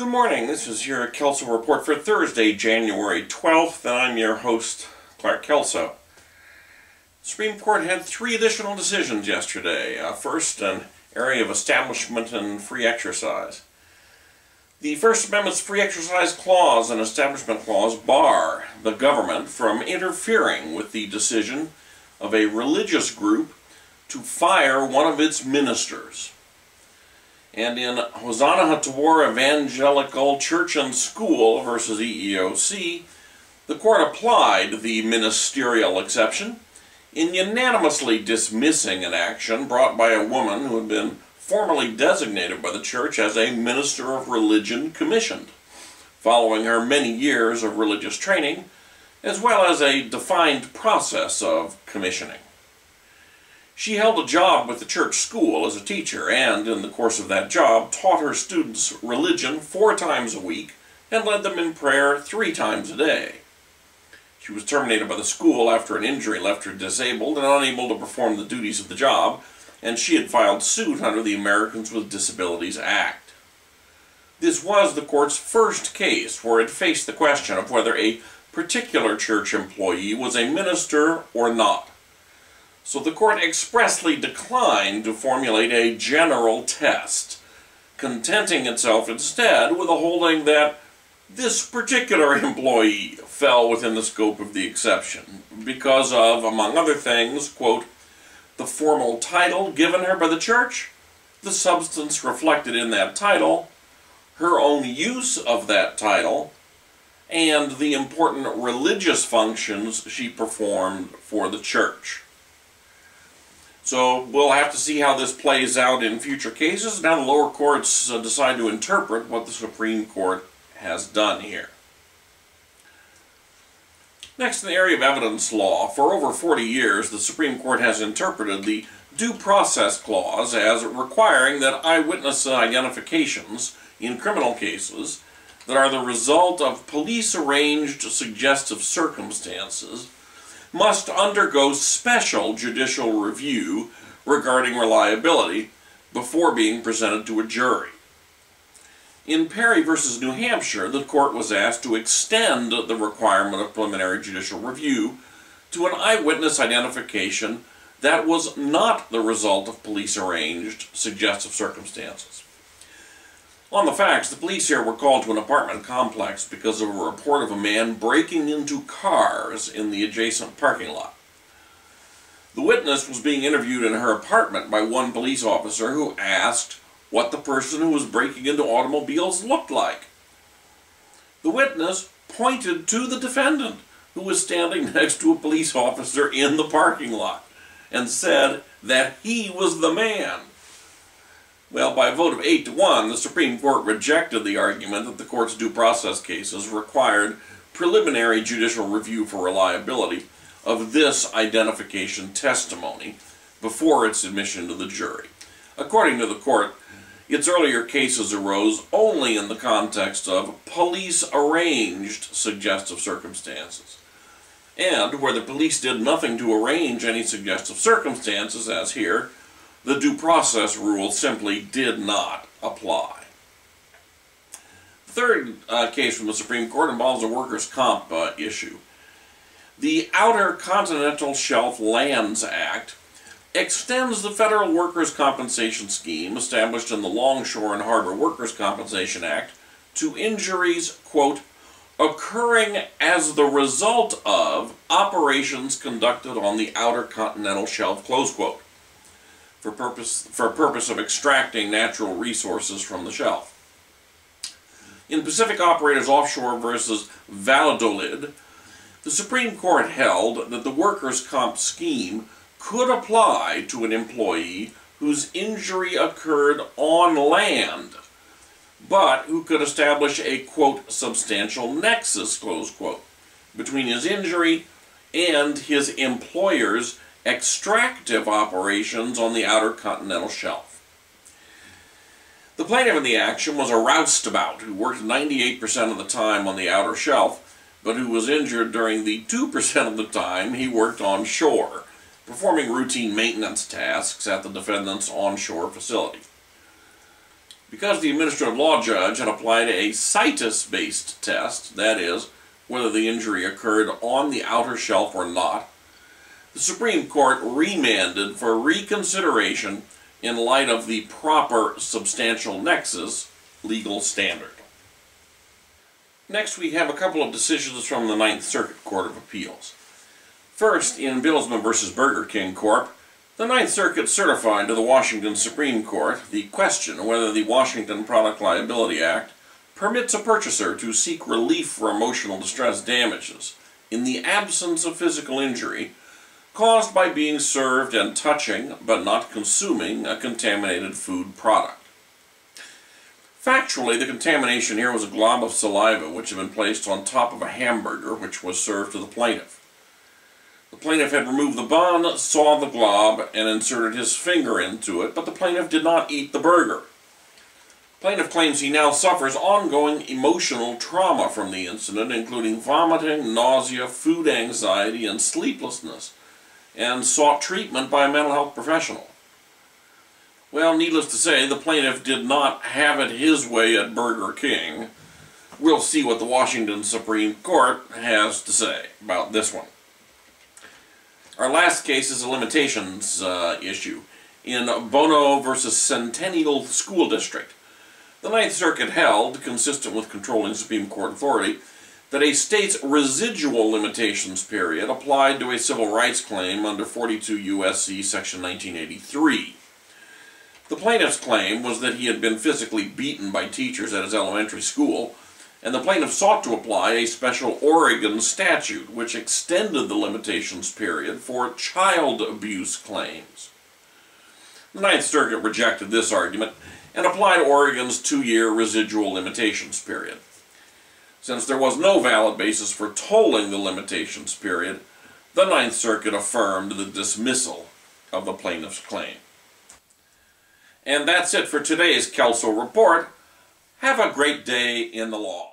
Good morning, this is your Kelso Report for Thursday, January 12th, and I'm your host, Clark Kelso. The Supreme Court had three additional decisions yesterday. First, an area of establishment and free exercise. The First Amendment's Free Exercise Clause and Establishment Clause bar the government from interfering with the decision of a religious group to fire one of its ministers. And in Hosanna Hator Evangelical Church and School versus EEOC, the court applied the ministerial exception in unanimously dismissing an action brought by a woman who had been formally designated by the church as a minister of religion commissioned, following her many years of religious training, as well as a defined process of commissioning. She held a job with the church school as a teacher and, in the course of that job, taught her students religion 4 times a week and led them in prayer 3 times a day. She was terminated by the school after an injury left her disabled and unable to perform the duties of the job, and she had filed suit under the Americans with Disabilities Act. This was the court's first case where it faced the question of whether a particular church employee was a minister or not. So the court expressly declined to formulate a general test, contenting itself instead with a holding that this particular employee fell within the scope of the exception because of, among other things, quote, the formal title given her by the church, the substance reflected in that title, her own use of that title, and the important religious functions she performed for the church. So we'll have to see how this plays out in future cases and how the lower courts decide to interpret what the Supreme Court has done here. Next, in the area of evidence law, for over 40 years the Supreme Court has interpreted the Due Process Clause as requiring that eyewitness identifications in criminal cases that are the result of police-arranged suggestive circumstances must undergo special judicial review regarding reliability before being presented to a jury. In Perry v. New Hampshire, the court was asked to extend the requirement of preliminary judicial review to an eyewitness identification that was not the result of police-arranged suggestive circumstances. On the facts, the police here were called to an apartment complex because of a report of a man breaking into cars in the adjacent parking lot. The witness was being interviewed in her apartment by one police officer who asked what the person who was breaking into automobiles looked like. The witness pointed to the defendant, who was standing next to a police officer in the parking lot, and said that he was the man. Well, by a vote of 8-1, the Supreme Court rejected the argument that the court's due process cases required preliminary judicial review for reliability of this identification testimony before its admission to the jury. According to the court, its earlier cases arose only in the context of police-arranged suggestive circumstances, and where the police did nothing to arrange any suggestive circumstances, as here, the due process rule simply did not apply. The third case from the Supreme Court involves a workers' comp issue. The Outer Continental Shelf Lands Act extends the federal workers' compensation scheme established in the Longshore and Harbor Workers' Compensation Act to injuries, quote, occurring as the result of operations conducted on the Outer Continental Shelf, close quote, for purpose of extracting natural resources from the shelf. In Pacific Operators Offshore versus Valladolid, the Supreme Court held that the workers' comp scheme could apply to an employee whose injury occurred on land, but who could establish a, quote, substantial nexus, close quote, between his injury and his employer's extractive operations on the Outer Continental Shelf. The plaintiff in the action was a roustabout who worked 98% of the time on the outer shelf, but who was injured during the 2% of the time he worked on shore, performing routine maintenance tasks at the defendant's onshore facility. Because the administrative law judge had applied a situs-based test, that is, whether the injury occurred on the outer shelf or not, the Supreme Court remanded for reconsideration in light of the proper substantial nexus legal standard. Next, we have a couple of decisions from the Ninth Circuit Court of Appeals. First, in Bilsman v. Burger King Corp., the Ninth Circuit certified to the Washington Supreme Court the question whether the Washington Product Liability Act permits a purchaser to seek relief for emotional distress damages in the absence of physical injury caused by being served and touching, but not consuming, a contaminated food product. Factually, the contamination here was a glob of saliva which had been placed on top of a hamburger which was served to the plaintiff. The plaintiff had removed the bun, saw the glob, and inserted his finger into it, but the plaintiff did not eat the burger. The plaintiff claims he now suffers ongoing emotional trauma from the incident, including vomiting, nausea, food anxiety, and sleeplessness, and sought treatment by a mental health professional. Well, needless to say, the plaintiff did not have it his way at Burger King. We'll see what the Washington Supreme Court has to say about this one. Our last case is a limitations issue. In Bono v. Centennial School District, the Ninth Circuit held, consistent with controlling Supreme Court authority, that a state's residual limitations period applied to a civil rights claim under 42 U.S.C. section 1983. The plaintiff's claim was that he had been physically beaten by teachers at his elementary school, and the plaintiff sought to apply a special Oregon statute which extended the limitations period for child abuse claims. The Ninth Circuit rejected this argument and applied Oregon's 2-year residual limitations period. Since there was no valid basis for tolling the limitations period, the Ninth Circuit affirmed the dismissal of the plaintiff's claim. And that's it for today's Kelso Report. Have a great day in the law.